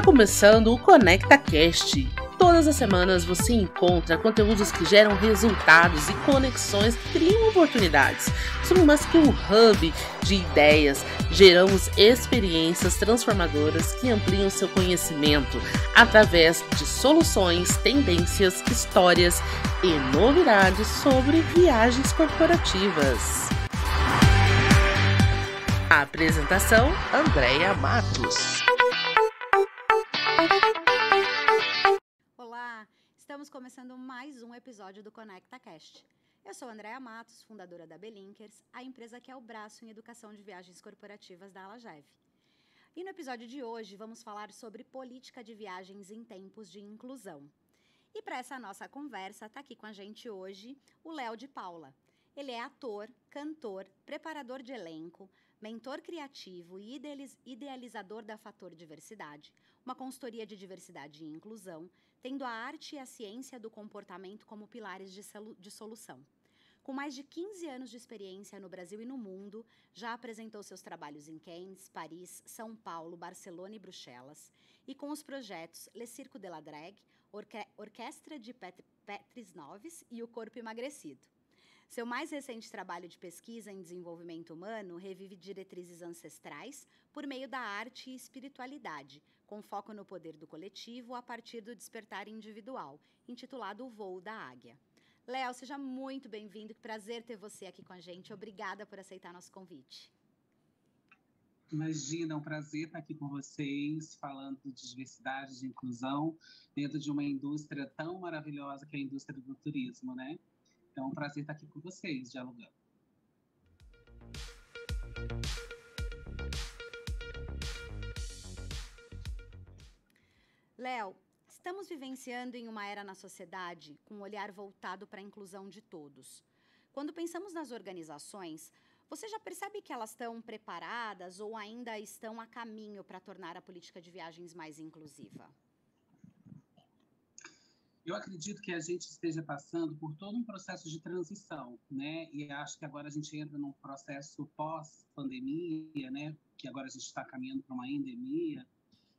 começando o ConectaCast. Todas as semanas você encontra conteúdos que geram resultados e conexões que criam oportunidades. Somos mais que um hub de ideias, geramos experiências transformadoras que ampliam seu conhecimento através de soluções, tendências, histórias e novidades sobre viagens corporativas. A apresentação, Andréia Matos. Olá, estamos começando mais um episódio do ConectaCast. Eu sou Andréia Matos, fundadora da Belinkers, a empresa que é o braço em educação de viagens corporativas da Alagev. E no episódio de hoje vamos falar sobre política de viagens em tempos de inclusão. E para essa nossa conversa está aqui com a gente hoje o Léo de Paula. Ele é ator, cantor, preparador de elenco, mentor criativo e idealizador da Fator Diversidade, uma consultoria de diversidade e inclusão, tendo a arte e a ciência do comportamento como pilares de solução. Com mais de 15 anos de experiência no Brasil e no mundo, já apresentou seus trabalhos em Cannes, Paris, São Paulo, Barcelona e Bruxelas, e com os projetos Le Circo de la Drag, Orquestra de Petris Noves e O Corpo Emagrecido. Seu mais recente trabalho de pesquisa em desenvolvimento humano revive diretrizes ancestrais por meio da arte e espiritualidade, com foco no poder do coletivo a partir do despertar individual, intitulado O Voo da Águia. Léo, seja muito bem-vindo, que prazer ter você aqui com a gente. Obrigada por aceitar nosso convite. Imagina, é um prazer estar aqui com vocês, falando de diversidade, de inclusão, dentro de uma indústria tão maravilhosa que é a indústria do turismo, né? Então, é um prazer estar aqui com vocês, dialogando. Léo, estamos vivenciando em uma era na sociedade com um olhar voltado para a inclusão de todos. Quando pensamos nas organizações, você já percebe que elas estão preparadas ou ainda estão a caminho para tornar a política de viagens mais inclusiva? Eu acredito que a gente esteja passando por todo um processo de transição, né? E acho que agora a gente entra num processo pós-pandemia, né? Que agora a gente está caminhando para uma endemia.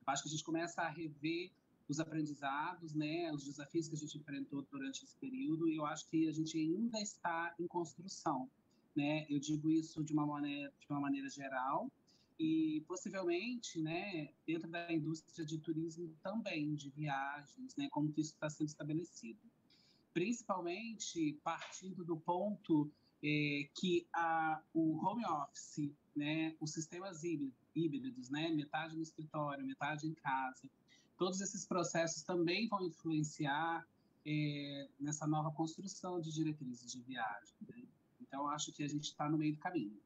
Acho que a gente começa a rever os aprendizados, né? Os desafios que a gente enfrentou durante esse período. E eu acho que a gente ainda está em construção, né? Eu digo isso de uma maneira geral. E possivelmente, né, dentro da indústria de turismo também, de viagens, né, como que isso está sendo estabelecido. Principalmente partindo do ponto que o home office, né, os sistemas híbridos, né, metade no escritório, metade em casa, todos esses processos também vão influenciar nessa nova construção de diretrizes de viagem, né? Então, acho que a gente está no meio do caminho.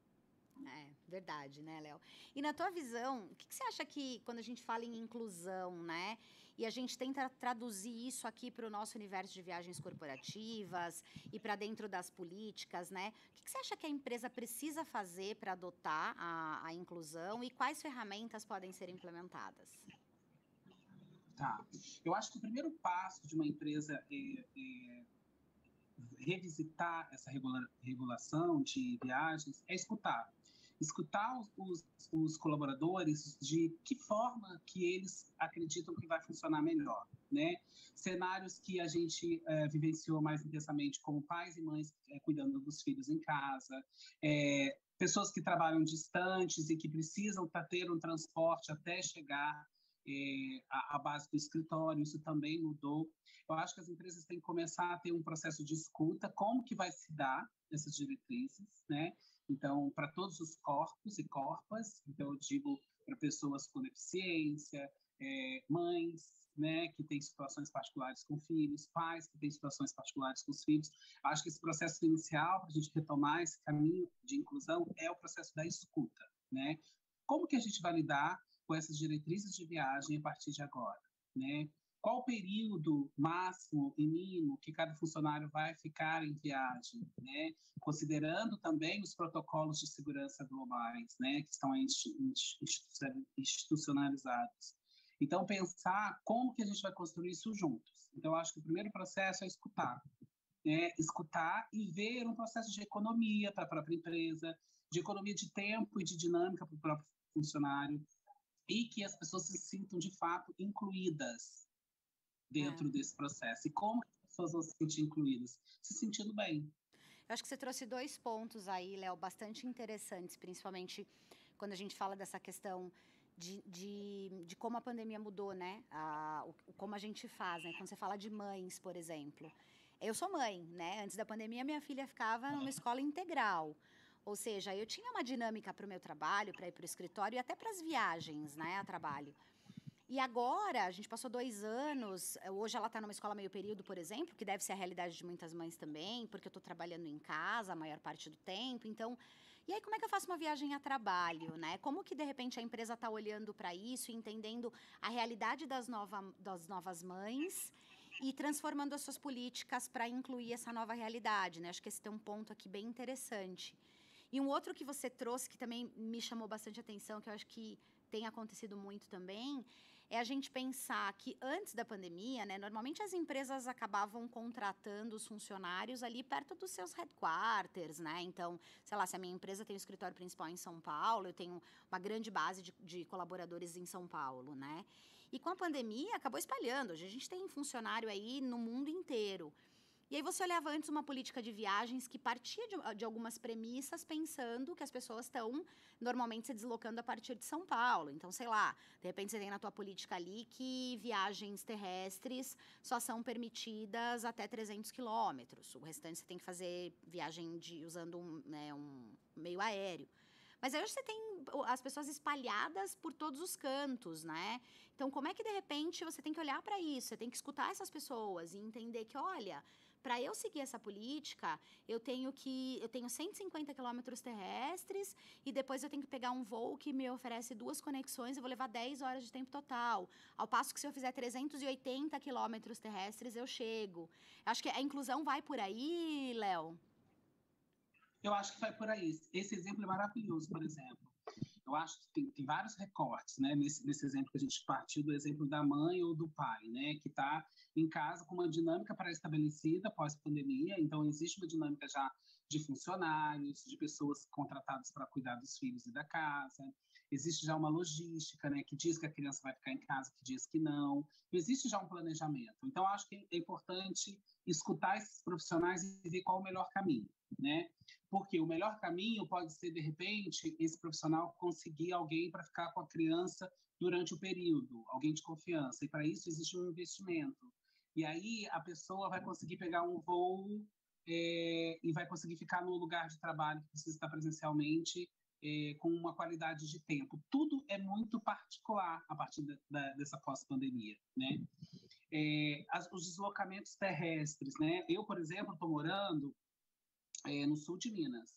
É, verdade, né, Léo? E na tua visão, o que você acha que, quando a gente fala em inclusão, né, e a gente tenta traduzir isso aqui para o nosso universo de viagens corporativas e para dentro das políticas, né, o que você acha que a empresa precisa fazer para adotar a inclusão e quais ferramentas podem ser implementadas? Tá. Eu acho que o primeiro passo de uma empresa é revisitar essa regulação de viagens é escutar os colaboradores de que forma que eles acreditam que vai funcionar melhor, né? Cenários que a gente vivenciou mais intensamente, como pais e mães cuidando dos filhos em casa, pessoas que trabalham distantes e que precisam ter um transporte até chegar à base do escritório, isso também mudou. Eu acho que as empresas têm que começar a ter um processo de escuta, como que vai se dar essas diretrizes, né? Então, para todos os corpos e corpas, então eu digo para pessoas com deficiência, mães, né, que têm situações particulares com filhos, pais que têm situações particulares com os filhos. Acho que esse processo inicial, para a gente retomar esse caminho de inclusão, é o processo da escuta, né? Como que a gente vai lidar com essas diretrizes de viagem a partir de agora, né? Qual o período máximo e mínimo que cada funcionário vai ficar em viagem, né? Considerando também os protocolos de segurança globais, né? Que estão institucionalizados. Então, pensar como que a gente vai construir isso juntos. Então, acho que o primeiro processo é escutar, né? Escutar e ver um processo de economia para a própria empresa, de economia de tempo e de dinâmica para o próprio funcionário. e que as pessoas se sintam, de fato, incluídas dentro desse processo. E como as pessoas vão se sentir incluídas? Se sentindo bem. Eu acho que você trouxe 2 pontos aí, Léo, bastante interessantes, principalmente quando a gente fala dessa questão de como a pandemia mudou, né? Como a gente faz, né? Quando você fala de mães, por exemplo. Eu sou mãe, né? Antes da pandemia, minha filha ficava numa escola integral. Ou seja, eu tinha uma dinâmica para o meu trabalho, para ir para o escritório e até para as viagens, né, a trabalho. E agora, a gente passou 2 anos, hoje ela está numa escola meio período, por exemplo, que deve ser a realidade de muitas mães também, porque eu estou trabalhando em casa a maior parte do tempo, então... E aí, como é que eu faço uma viagem a trabalho, né? Como que, de repente, a empresa está olhando para isso e entendendo a realidade das novas mães e transformando as suas políticas para incluir essa nova realidade, né? Acho que esse tem um ponto aqui bem interessante. E um outro que você trouxe, que também me chamou bastante atenção, que eu acho que tem acontecido muito também, é a gente pensar que antes da pandemia, né, normalmente as empresas acabavam contratando os funcionários ali perto dos seus headquarters, né? Então, sei lá, se a minha empresa tem um escritório principal em São Paulo, eu tenho uma grande base de colaboradores em São Paulo, né? E com a pandemia acabou espalhando. Hoje a gente tem funcionário aí no mundo inteiro. E aí você olhava antes uma política de viagens que partia de algumas premissas pensando que as pessoas estão normalmente se deslocando a partir de São Paulo. Então, sei lá, de repente você tem na tua política ali que viagens terrestres só são permitidas até 300 quilômetros. O restante você tem que fazer viagem usando um meio aéreo. Mas aí hoje você tem as pessoas espalhadas por todos os cantos, né? Então, como é que, de repente, você tem que olhar para isso? Você tem que escutar essas pessoas e entender que, olha, para eu seguir essa política, eu tenho 150 quilômetros terrestres e depois eu tenho que pegar um voo que me oferece 2 conexões, eu vou levar 10 horas de tempo total. Ao passo que se eu fizer 380 quilômetros terrestres, eu chego. Acho que a inclusão vai por aí, Léo. Eu acho que vai por aí. Esse exemplo é maravilhoso, por exemplo. Eu acho que tem vários recortes, né? Nesse exemplo que a gente partiu do exemplo da mãe ou do pai, né? Que está em casa com uma dinâmica pré-estabelecida pós-pandemia. Então, existe uma dinâmica já de funcionários, de pessoas contratadas para cuidar dos filhos e da casa. Existe já uma logística, né? Que diz que a criança vai ficar em casa, que diz que não. Existe já um planejamento. Então, acho que é importante escutar esses profissionais e ver qual é o melhor caminho, né? Porque o melhor caminho pode ser, de repente, esse profissional conseguir alguém para ficar com a criança durante o período, alguém de confiança, e para isso existe um investimento. E aí a pessoa vai conseguir pegar um voo e vai conseguir ficar no lugar de trabalho que precisa estar presencialmente com uma qualidade de tempo. Tudo é muito particular a partir dessa pós-pandemia, né? Os deslocamentos terrestres, né? Eu, por exemplo, estou morando no sul de Minas.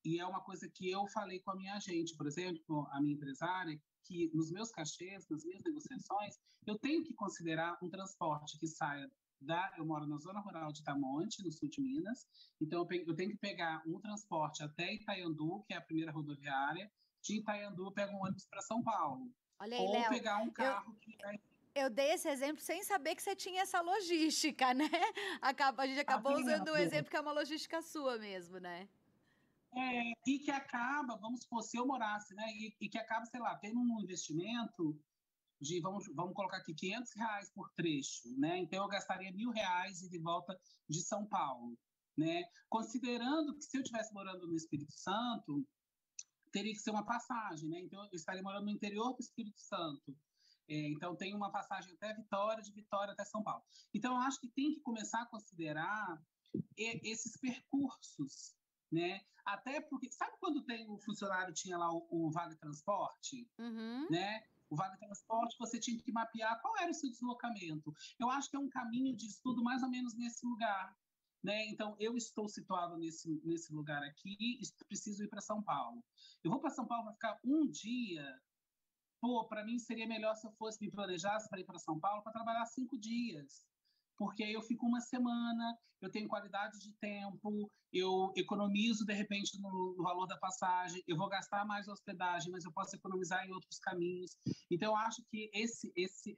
E é uma coisa que eu falei com a minha agente, por exemplo, a minha empresária, que nos meus cachês, nas minhas negociações, eu tenho que considerar um transporte que saia eu moro na zona rural de Itamonte, no sul de Minas, então eu tenho que pegar um transporte até Itaiandu, que é a primeira rodoviária, de Itaiandu eu pego um ônibus para São Paulo. Olha aí, Ou Léo, pegar um carro que vai... Eu dei esse exemplo sem saber que você tinha essa logística, né? A gente acabou usando um exemplo que é uma logística sua mesmo, né? E que acaba, vamos supor, se eu morasse, né? E que acaba, sei lá, tendo um investimento de, vamos colocar aqui, R$500 por trecho, né? Então eu gastaria R$1.000 de volta de São Paulo, né? Considerando que se eu estivesse morando no Espírito Santo, teria que ser uma passagem, né? Então eu estaria morando no interior do Espírito Santo. Então tem uma passagem até Vitória, de Vitória até São Paulo. Então eu acho que tem que começar a considerar esses percursos, né? Até porque, sabe quando o funcionário tinha lá o Vale Transporte, né? O Vale Transporte, você tinha que mapear qual era o seu deslocamento. Eu acho que é um caminho de estudo mais ou menos nesse lugar, né? Então, eu estou situado nesse lugar aqui e preciso ir para São Paulo. Eu vou para São Paulo para ficar um dia. Pô, para mim seria melhor se eu fosse me planejasse para ir para São Paulo para trabalhar 5 dias. Porque aí eu fico uma semana, eu tenho qualidade de tempo, eu economizo, de repente, no valor da passagem, eu vou gastar mais hospedagem, mas eu posso economizar em outros caminhos. Então, eu acho que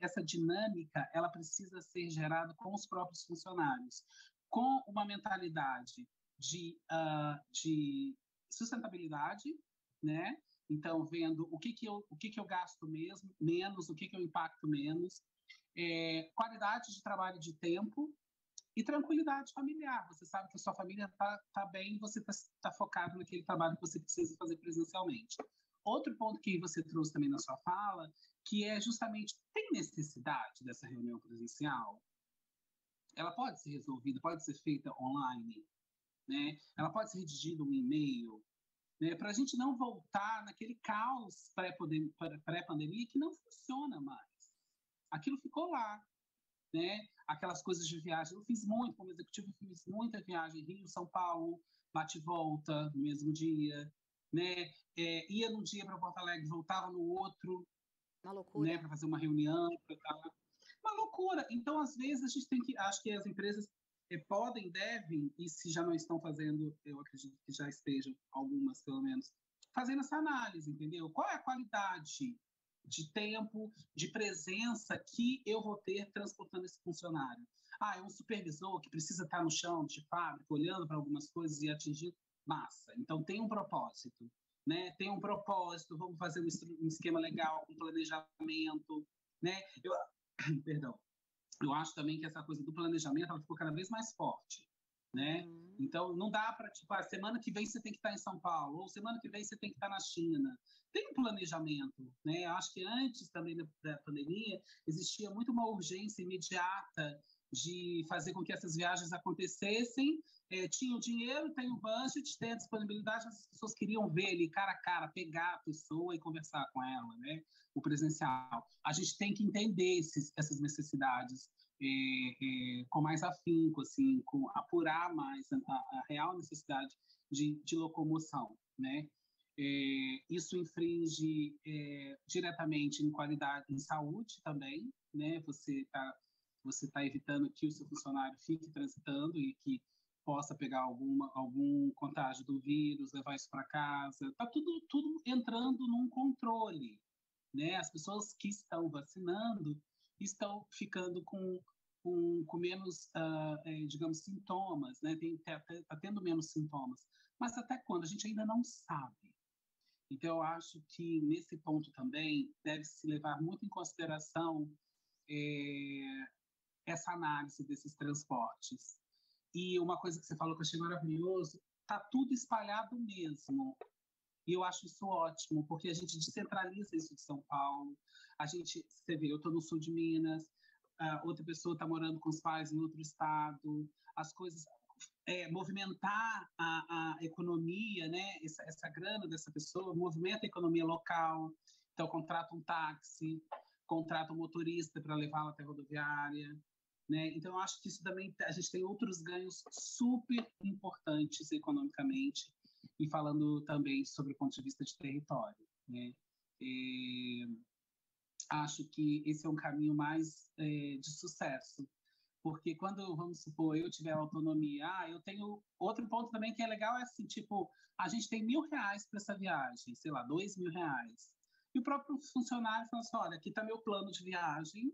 essa dinâmica, ela precisa ser gerada com os próprios funcionários, com uma mentalidade de sustentabilidade, né? Então, vendo o que eu gasto menos, o que eu impacto menos, qualidade de trabalho de tempo e tranquilidade familiar. Você sabe que a sua família tá bem, você tá focado naquele trabalho que você precisa fazer presencialmente. Outro ponto que você trouxe também na sua fala, que é justamente, tem necessidade dessa reunião presencial? Ela pode ser resolvida, pode ser feita online, né? Ela pode ser redigida um e-mail, né? Para a gente não voltar naquele caos pré-pandemia que não funciona mais. Aquilo ficou lá, né? Aquelas coisas de viagem. Eu fiz muito, como executivo, eu fiz muita viagem, Rio, São Paulo, bate e volta no mesmo dia, né? Ia num dia para Porto Alegre, voltava no outro, uma loucura, né? Para fazer uma reunião, uma loucura. Então, às vezes, a gente tem que... Acho que as empresas podem, devem, e se já não estão fazendo, eu acredito que já estejam, algumas pelo menos, fazendo essa análise, entendeu? Qual é a qualidade de tempo, de presença que eu vou ter transportando esse funcionário? É um supervisor que precisa estar no chão de fábrica, olhando para algumas coisas e atingindo massa. Então, tem um propósito, né? Tem um propósito, vamos fazer um esquema legal, um planejamento, né? Perdão. Eu acho também que essa coisa do planejamento ela ficou cada vez mais forte, né? Então, não dá para, tipo, semana que vem você tem que estar em São Paulo, ou semana que vem você tem que estar na China. Tem um planejamento, né? Eu acho que antes também da pandemia existia muito uma urgência imediata de fazer com que essas viagens acontecessem. Tinha o dinheiro, tem o budget, tem a disponibilidade, mas as pessoas queriam ver ali cara a cara, pegar a pessoa e conversar com ela, né? O presencial. A gente tem que entender essas necessidades com mais afinco, assim, apurar mais a real necessidade de locomoção, né? Isso infringe diretamente em qualidade, em saúde também, né? Você tá evitando que o seu funcionário fique transitando e que possa pegar algum contágio do vírus, levar isso para casa. Está tudo entrando num controle, né? As pessoas que estão vacinando estão ficando com menos, digamos, sintomas, né? Tá tendo menos sintomas. Mas até quando? A gente ainda não sabe. Então, eu acho que nesse ponto também deve-se levar muito em consideração essa análise desses transportes. E uma coisa que você falou que eu achei maravilhoso, tá tudo espalhado mesmo. E eu acho isso ótimo, porque a gente descentraliza isso de São Paulo. Você vê, eu estou no sul de Minas, outra pessoa está morando com os pais em outro estado. As coisas... movimentar a economia, né? Essa grana dessa pessoa movimenta a economia local. Então, contrata um táxi, contrata um motorista para levá-la até a rodoviária, né? Então, eu acho que isso também, a gente tem outros ganhos super importantes economicamente, e falando também sobre o ponto de vista de território, né? Acho que esse é um caminho mais de sucesso, porque quando, vamos supor, eu tiver autonomia, eu tenho... Outro ponto também que é legal é assim, tipo, a gente tem R$1.000 para essa viagem, sei lá, R$2.000. E o próprio funcionário fala assim, olha, aqui está meu plano de viagem,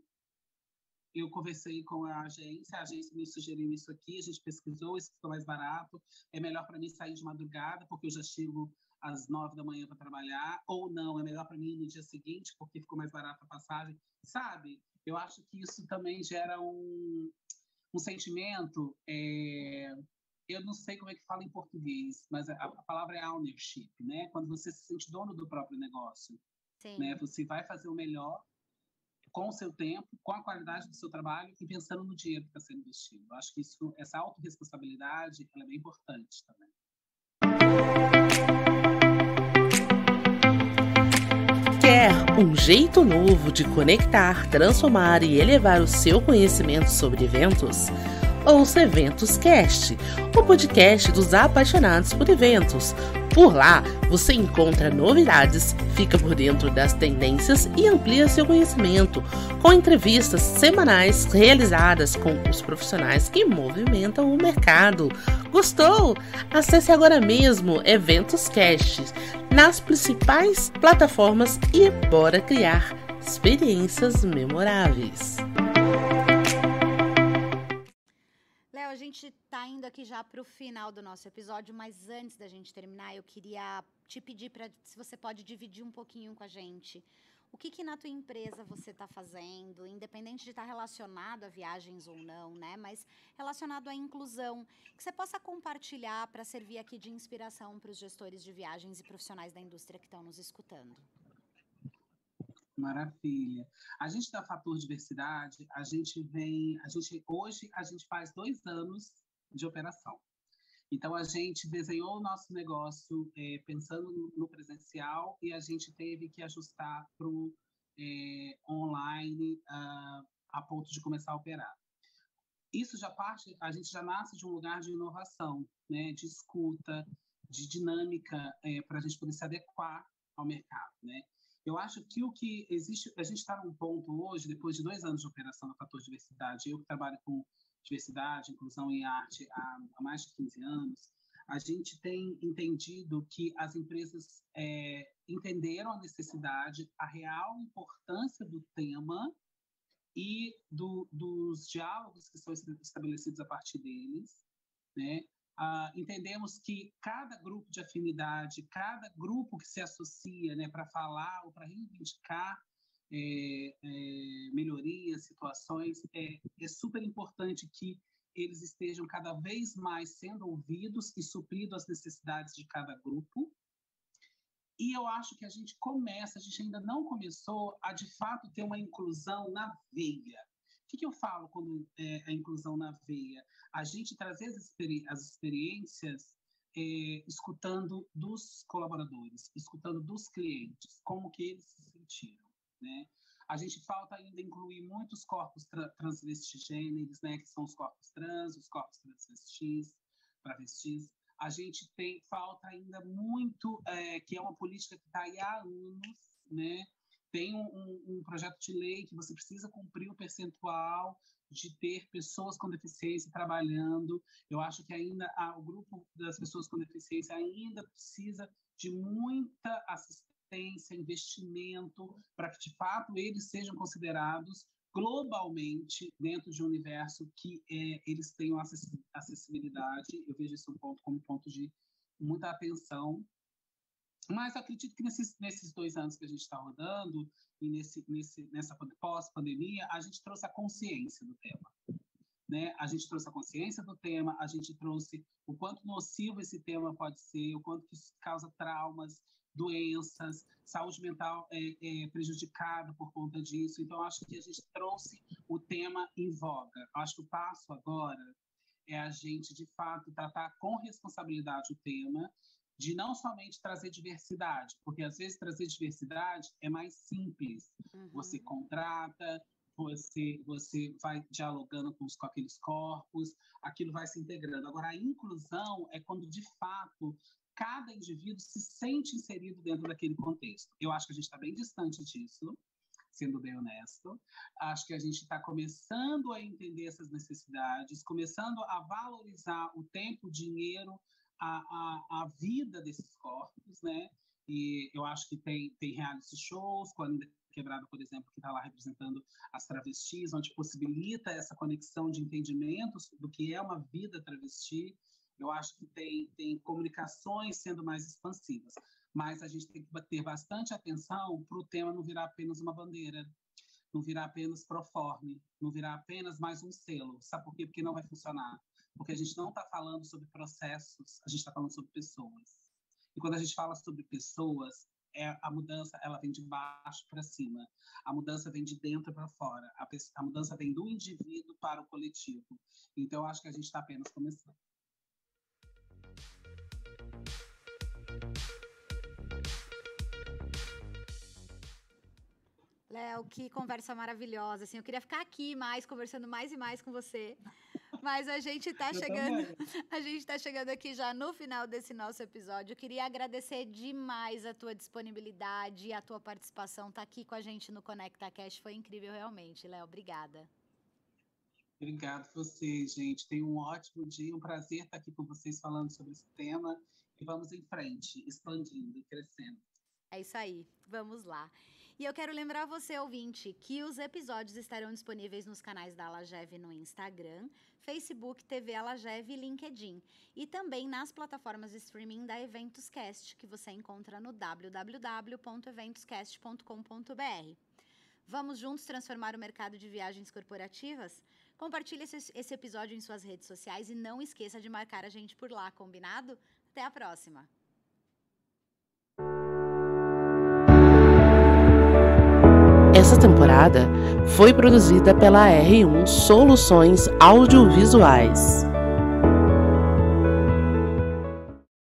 eu conversei com a agência me sugeriu isso aqui, a gente pesquisou, isso ficou mais barato, é melhor para mim sair de madrugada, porque eu já chego às 9 da manhã para trabalhar, ou não, é melhor para mim no dia seguinte, porque ficou mais barato a passagem, sabe? Eu acho que isso também gera um sentimento, eu não sei como é que fala em português, mas a palavra é ownership, né? Quando você se sente dono do próprio negócio, né? Você vai fazer o melhor com o seu tempo, com a qualidade do seu trabalho e pensando no dinheiro que está sendo investido. Eu acho que essa autorresponsabilidade ela é bem importante também. Quer um jeito novo de conectar, transformar e elevar o seu conhecimento sobre eventos? Ouça Eventos Cast, o podcast dos apaixonados por eventos. Por lá, você encontra novidades, fica por dentro das tendências e amplia seu conhecimento, com entrevistas semanais realizadas com os profissionais que movimentam o mercado. Gostou? Acesse agora mesmo Eventos Cast nas principais plataformas e bora criar experiências memoráveis. Léo, a gente gente está indo aqui já para o final do nosso episódio, mas antes da gente terminar, eu queria te pedir se você pode dividir um pouquinho com a gente. O que na tua empresa você está fazendo, independente de estar relacionado a viagens ou não, né? Mas relacionado à inclusão, que você possa compartilhar para servir aqui de inspiração para os gestores de viagens e profissionais da indústria que estão nos escutando. Maravilha. A gente da Fator Diversidade, hoje a gente faz 2 anos de operação. Então, a gente desenhou o nosso negócio pensando no presencial e a gente teve que ajustar para o online a ponto de começar a operar. Isso a gente já nasce de um lugar de inovação, né, de escuta, de dinâmica, para a gente poder se adequar ao mercado, né? Eu acho que o que existe, a gente está num ponto hoje, depois de 2 anos de operação no Fator Diversidade, eu que trabalho com diversidade, inclusão e arte há mais de 15 anos, a gente tem entendido que as empresas entenderam a necessidade, a real importância do tema e dos diálogos que são estabelecidos a partir deles, né? Entendemos que cada grupo de afinidade, cada grupo que se associa, né, para falar ou para reivindicar melhorias, situações, é super importante que eles estejam cada vez mais sendo ouvidos e suprindo as necessidades de cada grupo. E eu acho que a gente ainda não começou a, de fato, ter uma inclusão na veia. O que eu falo quando a inclusão na veia? A gente trazer as experiências escutando dos colaboradores, escutando dos clientes, como que eles se sentiram, né? A gente falta ainda incluir muitos corpos transvestigêneros, né, que são os corpos trans, os corpos travestis. A gente falta ainda muito, que é uma política que está aí há anos, né? Tem um projeto de lei que você precisa cumprir o percentual de ter pessoas com deficiência trabalhando. Eu acho que ainda o grupo das pessoas com deficiência ainda precisa de muita assistência, investimento, para que, de fato, eles sejam considerados globalmente dentro de um universo que eles tenham acessibilidade. Eu vejo esse como ponto de muita atenção. Mas acredito que nesses 2 anos que a gente está rodando, e nessa pós-pandemia, a gente trouxe a consciência do tema, né? A gente trouxe a consciência do tema, a gente trouxe o quanto nocivo esse tema pode ser, o quanto que isso causa traumas, doenças, saúde mental prejudicada por conta disso. Então, acho que a gente trouxe o tema em voga. Acho que o passo agora é a gente, de fato, tratar com responsabilidade o tema, de não somente trazer diversidade, porque às vezes trazer diversidade é mais simples. Uhum. Você contrata, você vai dialogando com aqueles corpos, aquilo vai se integrando. Agora, a inclusão é quando, de fato, cada indivíduo se sente inserido dentro daquele contexto. Eu acho que a gente está bem distante disso, sendo bem honesto. Acho que a gente está começando a entender essas necessidades, começando a valorizar o tempo, o dinheiro, a vida desses corpos, né? E eu acho que tem reality shows, com a Linda Quebrada, por exemplo, que está lá representando as travestis, onde possibilita essa conexão de entendimentos do que é uma vida travesti. Eu acho que tem comunicações sendo mais expansivas, mas a gente tem que ter bastante atenção para o tema não virar apenas uma bandeira, não virar apenas proforme, não virar apenas mais um selo. Sabe por quê? Porque não vai funcionar. Porque a gente não está falando sobre processos, a gente está falando sobre pessoas. E quando a gente fala sobre pessoas, a mudança ela vem de baixo para cima. A mudança vem de dentro para fora. A mudança vem do indivíduo para o coletivo. Então, eu acho que a gente está apenas começando. Léo, que conversa maravilhosa. Assim, eu queria ficar aqui conversando mais e mais com você. Mas a gente está chegando aqui já no final desse nosso episódio. Eu queria agradecer demais a tua disponibilidade e a tua participação. Tá aqui com a gente no Conecta Cast foi incrível realmente, Léo. Obrigada. Obrigado a vocês, gente. Tenham um ótimo dia, um prazer estar aqui com vocês falando sobre esse tema. E vamos em frente, expandindo e crescendo. É isso aí, vamos lá. E eu quero lembrar você, ouvinte, que os episódios estarão disponíveis nos canais da Alagev no Instagram, Facebook, TV Alagev e LinkedIn. E também nas plataformas de streaming da EventosCast, que você encontra no www.eventoscast.com.br. Vamos juntos transformar o mercado de viagens corporativas? Compartilhe esse episódio em suas redes sociais e não esqueça de marcar a gente por lá, combinado? Até a próxima! Essa temporada foi produzida pela R1 Soluções Audiovisuais.